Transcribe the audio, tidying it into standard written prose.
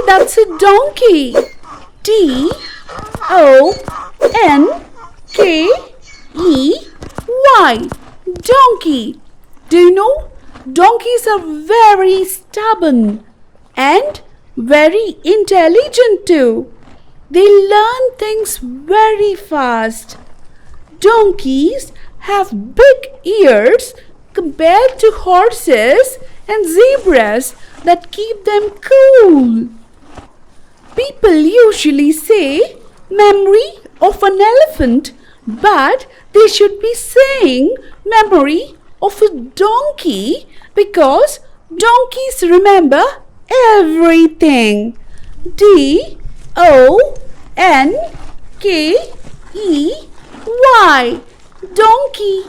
That's a donkey. D-O-N-K-E-Y. Donkey. Do you know? Donkeys are very stubborn and very intelligent too. They learn things very fast. Donkeys have big ears compared to horses and zebras that keep them cool. People usually say memory of an elephant, but they should be saying memory of a donkey because donkeys remember everything. D-O-N-K-E-Y. Donkey.